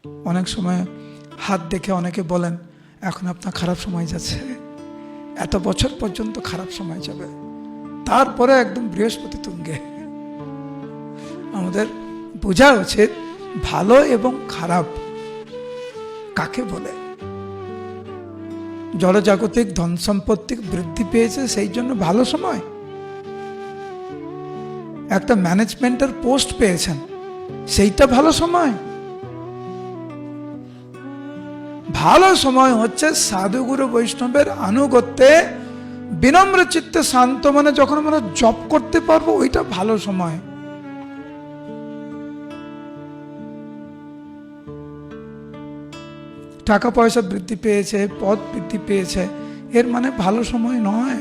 অনেক সময় হাত দেখে অনেকে বলেন এখন আপনার খারাপ সময় যাচ্ছে, এত বছর পর্যন্ত খারাপ সময় যাবে, তারপরে একদম বৃহস্পতি তুঙ্গে। আমাদের বোঝা উচিত ভালো এবং খারাপ কাকে বলে। জড়জাগতিক ধন সম্পত্তি বৃদ্ধি পেয়েছে সেই জন্য ভালো সময়, একটা ম্যানেজমেন্টের পোস্ট পেয়েছেন সেইটা ভালো সময়। ভালো সময় হচ্ছে সাধুগুরু বৈষ্ণবের আনুগত্যে বিনম্র চিত্তে শান্ত মনে যখন আমরা জপ করতে পারবো, ওইটা ভালো সময়। টাকা পয়সা বৃদ্ধি পেয়েছে, পদ বৃদ্ধি পেয়েছে, এর মানে ভালো সময় নয়।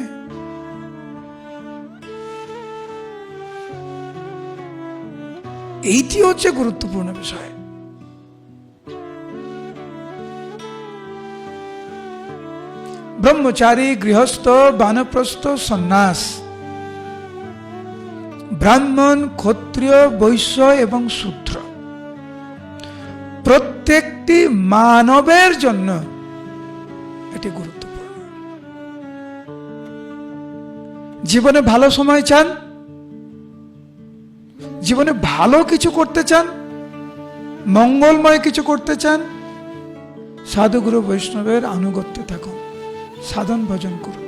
এইটি হচ্ছে গুরুত্বপূর্ণ বিষয়। ব্রহ্মচারী, গৃহস্থ, বানপ্রস্থ, সন্ন্যাস, ব্রাহ্মণ, ক্ষত্রিয়, বৈশ্য এবং শূদ্র, প্রত্যেকটি মানবের জন্য এটি গুরুত্বপূর্ণ। জীবনে ভালো সময় চান, জীবনে ভালো কিছু করতে চান, মঙ্গলময় কিছু করতে চান, সাধুগুরু বৈষ্ণবের আনুগত্যে থাকুন, সাধন ভজন করুন,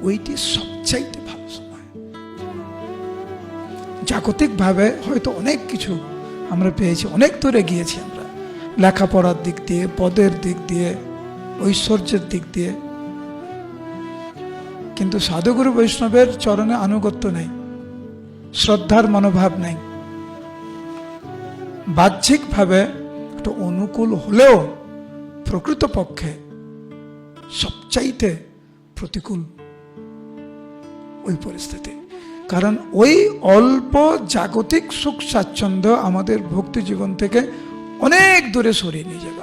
ওইটি সবচাইতে ভালো সময়। জাগতিকভাবে হয়তো অনেক কিছু আমরা পেয়েছি, অনেক দূরে গিয়েছি আমরা, লেখাপড়ার দিক দিয়ে, পদের দিক দিয়ে, ঐশ্বর্যের দিক দিয়ে, কিন্তু সাধুগুরু বৈষ্ণবের চরণে আনুগত্য নেই, শ্রদ্ধার মনোভাব নেই। বাহ্যিকভাবে একটু অনুকূল হলেও প্রকৃতপক্ষে সবচাইতে প্রতিকূল ওই পরিস্থিতি। কারণ ওই অল্প জাগতিক সুখ স্বাচ্ছন্দ্য আমাদের ভক্তি জীবন থেকে অনেক দূরে সরিয়ে নিয়ে যাবে।